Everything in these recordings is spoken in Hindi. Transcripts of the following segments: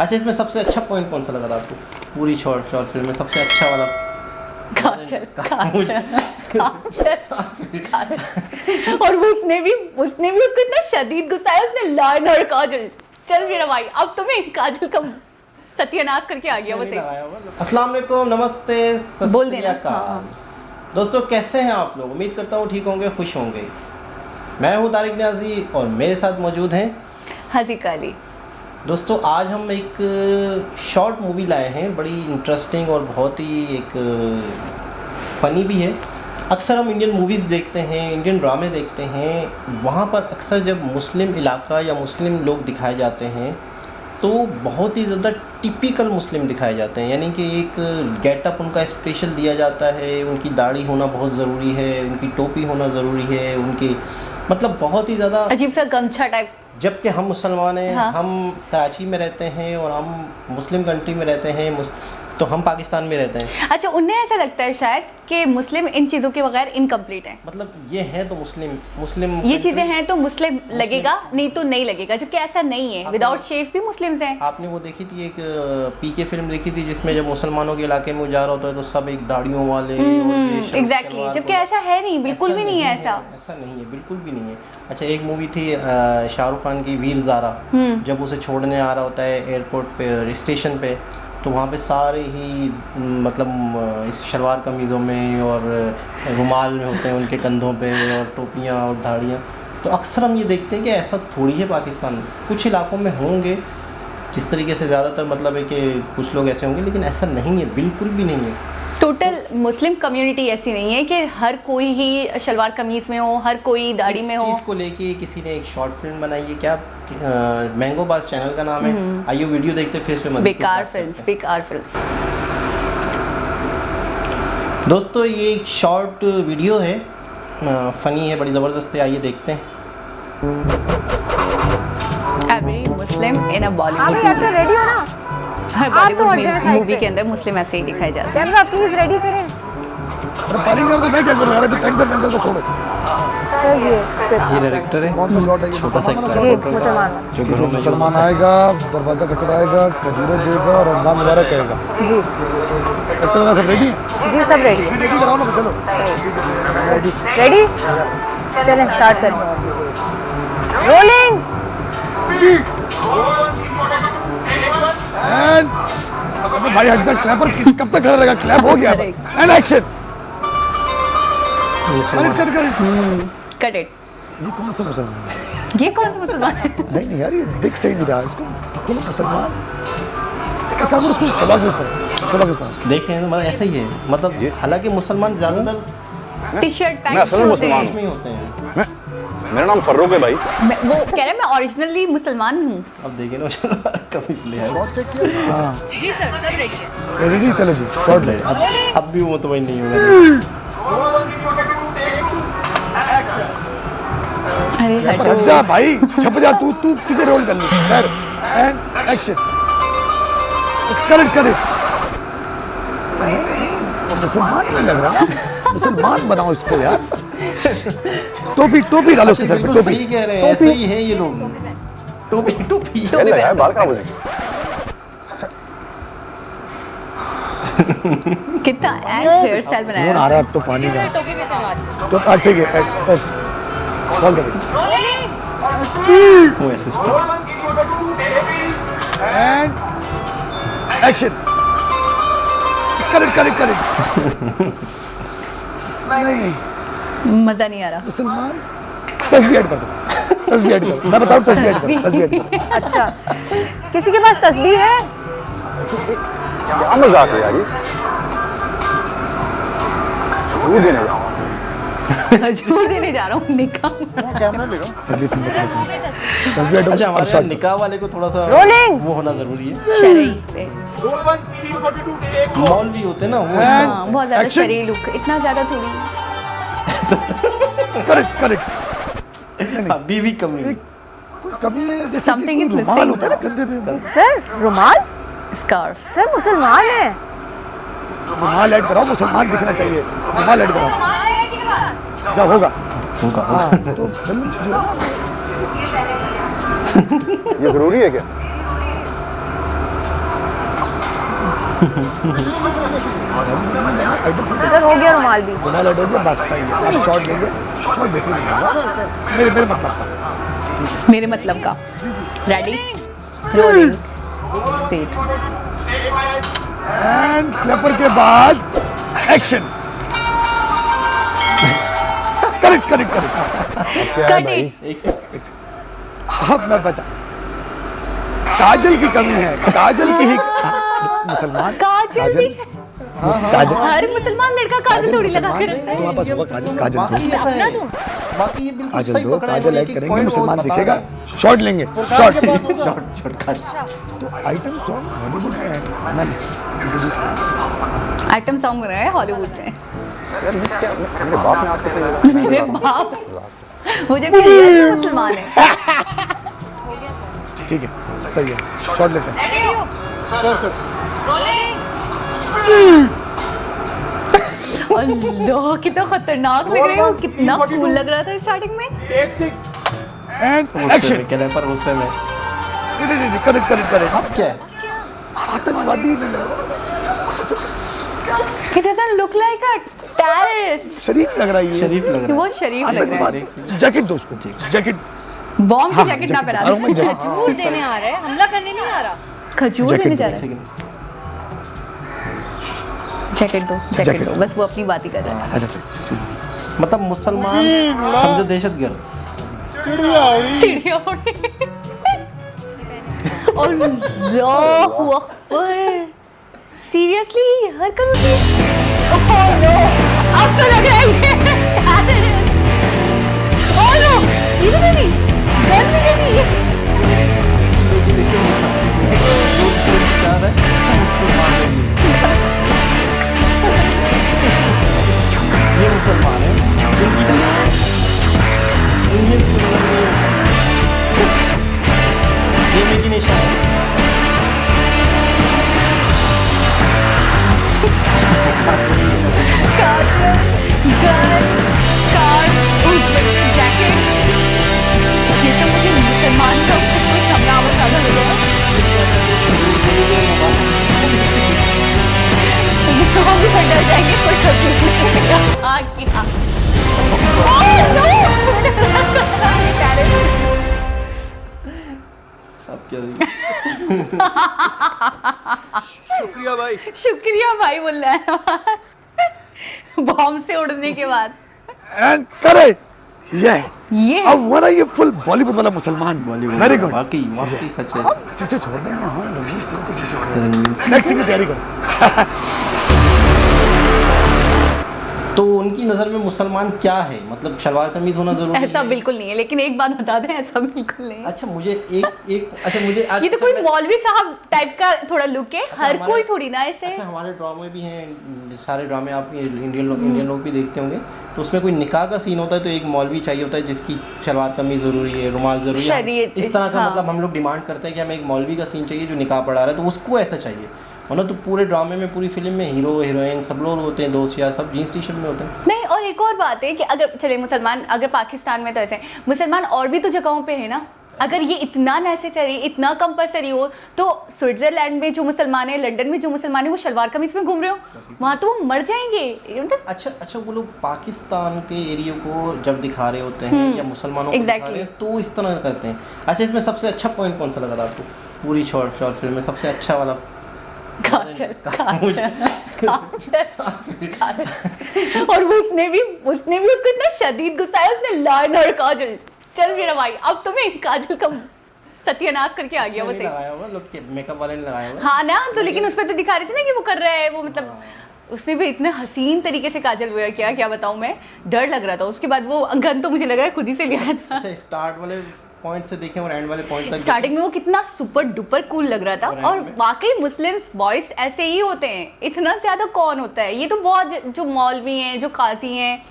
अच्छा, इसमें सबसे अच्छा पॉइंट कौन सा लगा था आपको पूरी शॉर्ट फिल्म में? सबसे अच्छा वाला काजल और वो उसने भी उसको इतना शदीद गुस्सा है, उसने लॉर्ड और काजल, चल मेरा भाई अब तुम्हें काजल का सत्यानाश करके आ गया बस। अस्सलाम वालेकुम, नमस्ते, बोल देना। हाँ। दोस्तों कैसे हैं आप लोग? उम्मीद करता हूँ ठीक होंगे, खुश होंगे। मैं हूँ तारिक न्याजी और मेरे साथ मौजूद हैं हज़ीका अली। दोस्तों आज हम एक शॉर्ट मूवी लाए हैं, बड़ी इंटरेस्टिंग और बहुत ही एक फ़नी भी है। अक्सर हम इंडियन मूवीज़ देखते हैं, इंडियन ड्रामे देखते हैं, वहाँ पर अक्सर जब मुस्लिम इलाका या मुस्लिम लोग दिखाए जाते हैं तो बहुत ही ज़्यादा टिपिकल मुस्लिम दिखाए जाते हैं, यानी कि एक गेटअप उनका स्पेशल दिया जाता है, उनकी दाढ़ी होना बहुत ज़रूरी है, उनकी टोपी होना ज़रूरी है, उनकी मतलब बहुत ही ज़्यादा अजीब सा गमछा टाइप। जबकि हम मुसलमान हैं, हाँ। हम कराची में रहते हैं और हम मुस्लिम कंट्री में रहते हैं, तो हम पाकिस्तान में रहते हैं। अच्छा, उन्हें ऐसा लगता है शायद कि मुस्लिम इन चीज़ों के बगैर इनकम्प्लीट है, मतलब ये है तो मुस्लिम ये चीज़ें हैं तो मुस्लिम लगेगा, नहीं तो नहीं लगेगा, जबकि ऐसा नहीं है। विदाउट शेव भी मुस्लिम्स हैं। आपने वो देखी थी एक पीके फिल्म देखी थी जिसमें जब मुसलमानों के इलाके में उजाला होता है तो सब एक दाढ़ियों वाले एग्जैक्टली, जबकि ऐसा है नहीं, बिल्कुल भी नहीं है ऐसा नहीं है, बिल्कुल भी नहीं है। अच्छा, एक मूवी थी शाहरुख खान की, वीर ज़ारा, जब उसे छोड़ने आ रहा होता है एयरपोर्ट पे, स्टेशन पे, तो वहाँ पे सारे ही मतलब इस शलवार कमीज़ों में और रुमाल में होते हैं उनके कंधों पे, और टोपियाँ और धाड़ियाँ। तो अक्सर हम ये देखते हैं कि ऐसा थोड़ी है पाकिस्तान में, कुछ इलाकों में होंगे जिस तरीके से, ज़्यादातर मतलब है कि कुछ लोग ऐसे होंगे, लेकिन ऐसा नहीं है, बिल्कुल भी नहीं है। टोटल मुस्लिम कम्युनिटी ऐसी नहीं है कि हर कोई ही शलवार कमीज़ में हो, हर कोई दाढ़ी में हो। इस चीज़ को लेके किसी ने एक शॉर्ट फिल्म बनाई है, क्या मैंगो बास चैनल का नाम है, आइए वीडियो देखते हैं, फिर इस पे बेकार फिल्म्स। दोस्तों ये एक शॉर्ट वीडियो है, फ़नी है, बड़ी ज़बरदस्त है, आइए देखते हैं। एवरी मुस्लिम इन अ बॉलीवुड एक्टर रेडी हो ना? हर बॉलीवुड मूवी के अंदर मुस्लिम ऐसे ही दिखाए जाते हैं। कैमरा प्लीज रेडी करें। मैं क्या करूं यार, अभी टैंकर को छोड़ो। सर ये डायरेक्टर है, छोटा सा ये मुसलमान जो घरों में मुसलमान आएगा, दरवाजा खटखटाएगा, खजूरें देगा और रमजान मुबारक कहेगा। जी एक्टर सब रेडी? जी सब रेडी। रेडी कराओ ना, चलो रेडी चलें, स्टार्ट करें। रोलिंग एंड भाई हट जा, क्लैपर कब तक खड़ा रहेगा? क्लैप हो गया एंड एक्शन। Cut it. ये कौन सा मुसलमान है? ये कौन सा मुसलमान है? नहीं यार, ये दिख सही नहीं रहा इसको। कौन मुसलमान? क्या करो उसको सबक करो। देखें मतलब ऐसा ही है, मतलब हालांकि मुसलमान ज़्यादातर टी शर्ट मैं पैंट असल में होते मुसलमान हैं। में होते हैं। मेरा नाम फर्रुख है भाई। वो कह रहे हैं मैं ओरिजिनली मुसलमान हूँ। अब देखिए ना, शलवार कमीज ले आए। बहुत चेक किया। हाँ जी सर, सब रेडी है। रेडी, चलो जी शॉर्ट ले। अब भी वो तो वही नहीं होगा। अरे हट जा भाई, छप जा, तू तुझे रोल कर ले। खैर एंड एक्शन। करेक्ट मुसलमान नहीं लग रहा, मुसलमान बनाओ इसको यार। टोपी डालो उसके सर पे, बिल्कुल टोपी। सही कह रहे हैं, ऐसे ही है ये लोग। टोपी टोपी लगा है, बाल खराब हो जाएंगे। कितना हेयर स्टाइल बनाया कौन आ है। रहा है अब तो पानी का? टोपी में पहनवा दी। तो अच्छा ठीक है, कॉल करें वो असिस्टेंट। And action. करेक्ट नहीं, मजा नहीं आ रहा। मुसलमान तस्बीह ऐड कर दो। मैं बताऊँ, तस्बीह ऐड कर। अच्छा, किसी के पास तस्बीह है? क्या मजाक है यार, ये झूठ देने जाऊँ। झूठ देने जा रहा हूँ निकाह। कैमरा ले लो। तस्बीह ऐड। अच्छा, हमारे यहाँ निकाह वाले को थोड़ा सा रोलिंग वो होना ज़रूरी है। शरई पे मॉल भी होते हैं ना वो। हाँ, बहुत ज्यादा Action. शरई लुक, इतना ज्यादा थोड़ी। करेक्ट। अभी भी कमी। कभी Something is रुमाल missing. होता है ना कंधे पे, सर रुमाल? स्कार्फ। सर मुसलमान है। रुमाल ऐड कराओ, मुसलमान दिखना चाहिए। रुमाल ऐड कराओ, जब होगा। हाँ तो ये जरूरी है क्या? इधर हो गया रुमाल भी। रुमाल ऐड हो गया, बस सही है। आप शॉट लेंगे, शॉट देखेंगे मेरे मतलब का। मेरे मतलब का। Ready, rolling, state. And Clapper के बाद action. Correct correct correct. Cut it. एक सेकंड। अब मैं बचा। काजल की कमी है, काजल की ही मुसलमान काजल भी। काजल हर मुसलमान लड़का काजल थोड़ी लगा के रखता है। तुम्हारे पास होगा काजल, काजल बाकी दो, ऐसा है, बाकी ये बिल्कुल काजल सही दो, पकड़ा है। काजल ऐड एक-एक करेंगे, point मुसलमान और बता दिखेगा, रहा है। शॉट लेंगे, और शॉट के बाद वो- शॉट शॉट तो आइटम सॉन्ग बॉलीवुड में है, मैंने introduce किया। आइटम सॉन्ग बना है हॉलीवुड में। मेरे बाप ने आपको मेरे बाप, मुझे भी रियल मुसलमान है। ठीक है, सही है, शॉट लेते हैं। अल्लाह कितना खतरनाक लग रहा है, वो कितना कूल लग रहा था स्टार्टिंग में। एंड गुस्से एक्शन। में, कहने पर गुस्से में। नहीं, करेक्ट करेक्ट करेक्ट। अब क्या है? आतंकवादी नहीं लग रहा, He doesn't look like a terrorist. शरीफ लग रहा है ये। शरीफ लग रहा वो है। शरीफ लग रहा आतंकवादी। जैकेट दो उसको, जैकेट। है। बॉम्ब की जैकेट ना पहना अरे मैं दे। जैकेट खजूर देने आ रहा है, हमला करने नहीं आ रहा। खजूर जैकेट देने जा एक रहा है। सेकंड। जैकेट दो, जैकेट जैकेट दो, बस वो अपनी बात ही कर रहा है। अच्छा सही। मतलब मुसलमान समझो दहशतगर्द। चिड़िया उड़ी। अल्लाहू अकबर। सीरियसली हरकत होती है। ओह नो, अब तो लग रहा है ये terrorist। ओह नो, ये भी नहीं, गन भी नहीं। इमेजिनेशन जो चाह रहा है हम उसको मान लेंगे। ये मुसलमान है, इंडियन ये इमेजिनेशन है। काजल, गन, स्कार्फ, जैकेट। ये तो मुझे मुसलमान का कुछ हमलावर ज्यादा लग रहा है। हम भी डर जाएंगे, कोई खजूर नहीं आ गया। Oh, no! अब क्या देखिए? शुक्रिया भाई। शुक्रिया भाई बोल रहा है बॉम्ब से उड़ने के बाद। And correct. ये अब वो ना ये फुल बॉलीवुड वाला मुसलमान। Bollywood very good. वाकई वाकई सच है। चीजें छोड़ देंगे, हाँ रणवीर नेक्स्ट की तैयारी करो। तो उनकी नज़र में मुसलमान क्या है? मतलब शलवार कमीज होना जरूरी ऐसा है? बिल्कुल नहीं है, लेकिन एक बात बता दें, ऐसा बिल्कुल नहीं है। अच्छा मुझे अच्छा मुझे ये तो कोई मौलवी साहब टाइप का थोड़ा लुक है, हर हमारे- कोई थोड़ी ना ऐसे। अच्छा हमारे ड्रामे भी हैं, सारे ड्रामे आप इंडियन लोग भी देखते होंगे, तो उसमें कोई निकाह का सीन होता है तो एक मौलवी चाहिए होता है जिसकी शलवार कमीज ज़रूरी है, रुमाल ज़रूरी है। शरीयत- इस तरह का हाँ। मतलब हम लोग डिमांड करते हैं कि हमें एक मौलवी का सीन चाहिए जो निकाह पढ़ा रहा है, तो उसको ऐसा चाहिए। और ना तो पूरे ड्रामे में, पूरी फिल्म में हीरो हीरोइन सब लोग होते हैं, दोस्त यार सब जीन्स टी शर्ट में होते हैं। नहीं, और एक और बात है कि अगर चले मुसलमान, अगर पाकिस्तान में तो ऐसे मुसलमान और भी तो जगहों पे है ना, अगर ये इतना नेसेसरी, इतना कंपलसरी हो, तो स्विट्जरलैंड में जो मुसलमान है, लंदन में जो मुसलमान है, वो शलवार कमीज में घूम रहे हो, वहाँ तो वो मर जाएंगे। मतलब अच्छा वो लोग पाकिस्तान के एरिया को जब दिखा रहे होते हैं या मुसलमानों को दिखा रहे हैं तो इस तरह करते हैं। अच्छा इसमें सबसे अच्छा पॉइंट कौन सा लगा था आपको पूरी शॉर्ट फिल्म में? सबसे अच्छा वाला काजल, और वो उसने भी उसको इतना शदीद गुस्सा है, उसने लाइन और काजल, चल मेरा भाई अब तुम्हें काजल का सत्यानाश करके आ गया वो नहीं लगाया हुआ लोग के मेकअप वाले ने लगाया हुआ। हाँ ना, तो लेकिन उसमें तो दिखा रहे थे ना कि वो कर रहा है, वो मतलब उसने भी इतने हसीन तरीके से काजल वेयर किया, क्या बताऊं मैं, डर लग रहा था। उसके बाद वो गन तो मुझे लग रहा है खुद ही से लिया था। अच्छा स्टार्ट वाले पॉइंट से देखें और एंड वाले पॉइंट तक स्टार्टिंग में वो कितना सुपर डुपर कूल लग रहा था, और और end में? वाकई मुस्लिम्स बॉयज ऐसे ही होते हैं, इतना ज्यादा कौन होता है, ये तो बहुत जो मौलवी हैं, जो काजी हैं,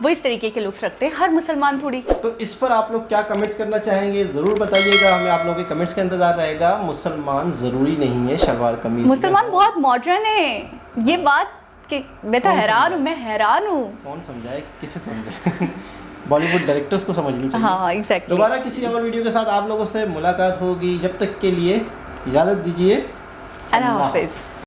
वो इस तरीके के लुक्स रखते हैं, हर मुसलमान थोड़ी। तो इस पर आप लोग क्या कमेंट्स करना चाहेंगे ज़रूर बताइएगा, हमें आप लोगों के कमेंट्स का इंतजार रहेगा। मुसलमान ज़रूरी नहीं है शलवार कमीज। मुसलमान बहुत मॉडर्न है, ये बात कि मैं तो कौन हैरान हूँ, मैं हैरान हूँ। कौन समझाए, किसे समझाए? बॉलीवुड डायरेक्टर्स को समझनी चाहिए। हाँ एग्जैक्टली। दोबारा किसी और वीडियो के साथ आप लोगों से मुलाकात होगी, जब तक के लिए इजाज़त दीजिए। अल्लाह हाफिज़।